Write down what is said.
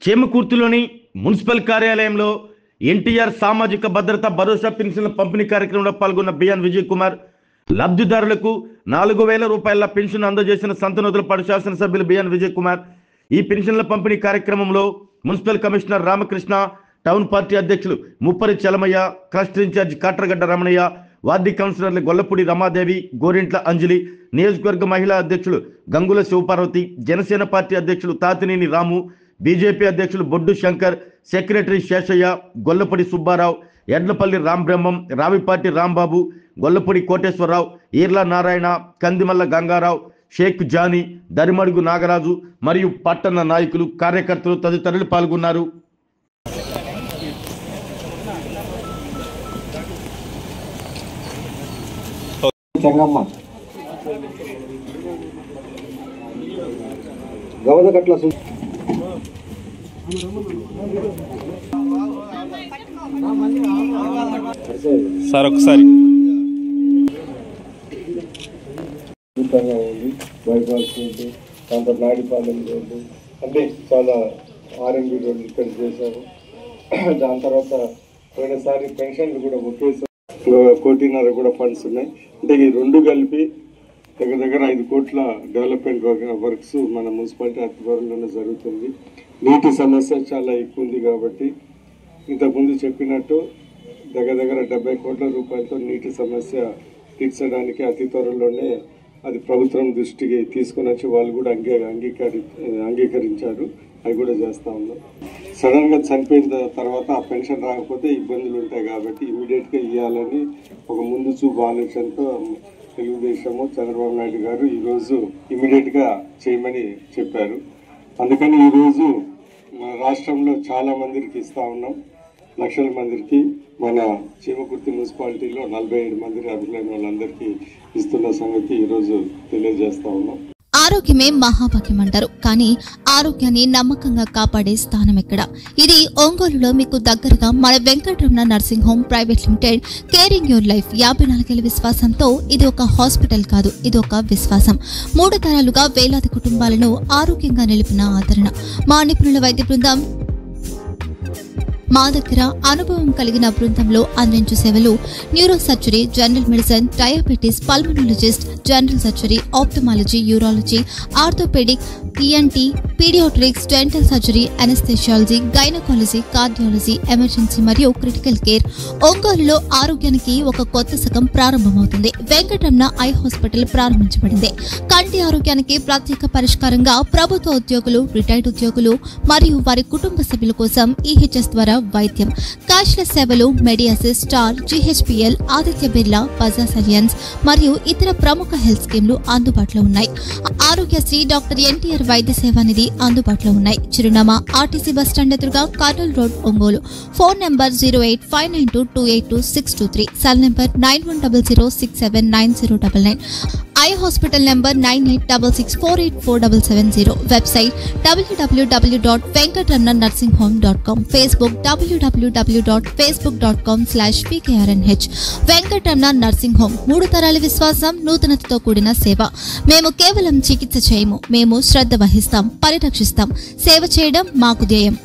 చేమకుర్తిలోని municipal కార్యాలయంలో ఎన్టీఆర్ సామాజిక భద్రత భరోసా పెన్షన్ల పంపిణీ కార్యక్రమంలో పాల్గొన్న బిఎన్ విజయ్ కుమార్ లబ్ధిదారులకు 4,000 రూపాయల పెన్షన్ అందజేసిన సంతనూతలపాడు శాసనసభ్యులు బిఎన్ విజయ్ కుమార్ ఈ పెన్షన్ల పంపిణీ కార్యక్రమంలో municipal commissioner Ramakrishna, town party అధ్యక్షులు Muppari Chalamayya, cluster incharge Katragadda Ramanaiah, ward కౌన్సిలర్లు గొల్లపూడి రమాదేవి, గోరింట్ల అంజలి, నియోజకవర్గ మహిళా అధ్యక్షులు గంగుల శివపార్వతి, జనసేన పార్టీ అధ్యక్షులు తాతినేని రాము, బీజేపీ అధ్యక్షులు బొడ్డు శంకర్, సెక్రటరీ శేషయ్య, గొల్లపూడి సుబ్బారావు, ఎడ్లపల్లి రాంబ్రహ్మం, రావిపాటి రాంబాబు, గొల్లపూడి కోటేశ్వరరావు, ఈర్ల నారాయణ, కందిమల్ల గంగారావు, షేక్ జానీ, దరిమడుగు నాగరాజు మరియు పట్టణ నాయకులు, కార్యకర్తలు తదితరులు పాల్గొన్నారు. సార్ ఒకసారి బైపాస్ రోడ్డు, దాంతో నాడిపాలెం రోడ్డు అంటే చాలా ఆర్ఎంబి రోడ్డు ఇక్కడ చేశారు. దాని తర్వాత పోయినసారి పెన్షన్లు కూడా ఒకేసారి 1.5 కోటి కూడా ఫండ్స్ ఉన్నాయి. అంటే ఈ రెండు కలిపి దగ్గర 5 కోట్ల డెవలప్మెంట్ వర్క్స్ మన మున్సిపాలిటీ ఆధ్వర్యంలోనే జరుగుతుంది. నీటి సమస్య చాలా ఎక్కువ ఉంది కాబట్టి ఇంతకుముందు చెప్పినట్టు దగ్గర 70 కోట్ల రూపాయలతో నీటి సమస్య తీర్చడానికి అతి త్వరలోనే అది ప్రభుత్వం దృష్టికి తీసుకుని వచ్చి వాళ్ళు కూడా అంగీకరించారు. అవి కూడా చేస్తూ ఉన్నాం. సడన్గా చనిపోయిన తర్వాత ఆ పెన్షన్ రాకపోతే ఇబ్బందులు ఉంటాయి కాబట్టి ఇమీడియట్గా ఇవ్వాలని ఒక ముందు చూపు ఆలోచనతో తెలుగుదేశము చంద్రబాబు నాయుడు గారు ఈరోజు ఇమీడియట్గా చేయమని చెప్పారు. అందుకని ఈరోజు మన రాష్ట్రంలో చాలా మందికి ఇస్తూ ఉన్నాం. లక్షల మందికి మన చీమకుర్తి మున్సిపాలిటీలో 47 మంది అభిప్రాయం వాళ్ళందరికీ ఇస్తున్న సంగతి ఈరోజు తెలియజేస్తా ఉన్నాం. ఆరోగ్యమే మహాభాగ్యం అంటారు, కానీ ఆరోగ్యాన్ని నమ్మకంగా కాపాడే స్థానం ఎక్కడ? ఇది ఒంగోలులో మీకు దగ్గరగా మన Venkataramana nursing home private limited. Caring your life 54 ఏళ్ల విశ్వాసంతో ఇది ఒక హాస్పిటల్ కాదు, ఇది ఒక విశ్వాసం. 3 తరాలుగా వేలాది కుటుంబాలను ఆరోగ్యంగా నిలిపిన ఆదరణ. మా నిపుణుల వైద్య బృందం మా దగ్గర అనుభవం కలిగిన బృందంలో అందించే సేవలు neuro surgery, general medicine, diabetes, pulmonologist, general surgery, ophthalmology, urology, orthopaedic, ENT, paediatrics, dental surgery, anaesthesiology, gynaecology, cardiology, emergency మరియు క్రిటికల్ కేర్. ఒంగోలులో ఆరోగ్యానికి ఒక కొత్త శకం ప్రారంభమవుతుంది. వెంకటరమణ ఐ హాస్పిటల్ ప్రారంభించబడింది. కంటి ఆరోగ్యానికి ప్రత్యేక పరిష్కారంగా ప్రభుత్వ ఉద్యోగులు, రిటైర్డ్ ఉద్యోగులు మరియు వారి కుటుంబ సభ్యుల కోసం ఈహెచ్ఎస్ ద్వారా వైద్యం, క్యాష్లెస్ సేవలు, మెడియాసిస్, స్టార్, జీహెచ్పీఎల్, ఆదిత్య బిర్లా, బజాజ్ అలియన్స్ మరియు ఇతర ప్రముఖ హెల్త్ స్కీమ్లు అందుబాటులో ఉన్నాయి. ఆరోగ్యశ్రీ, డాక్టర్ ఎన్టీఆర్ వైద్య సేవా నిధి అందుబాటులో ఉన్నాయి. చిరునామా ఆర్టీసీ బస్టాండ్ ఎదురుగా, Kurnool road, Ongole. Phone number 08592282623, cell number 9100679099, eye hospital number 9866484770, website www.venkatramananursinghome.com, Facebook www.facebook.com/pkrnh. Venkataramana nursing home, 3 తరాల విశ్వాసం, నూతనతతో కూడిన సేవ. మేము కేవలం చికిత్స చేయము, మేము శ్రద్ధ వహిస్తాం, పరిరక్షిస్తాం. సేవ చేయడం మాకు ధ్యేయం.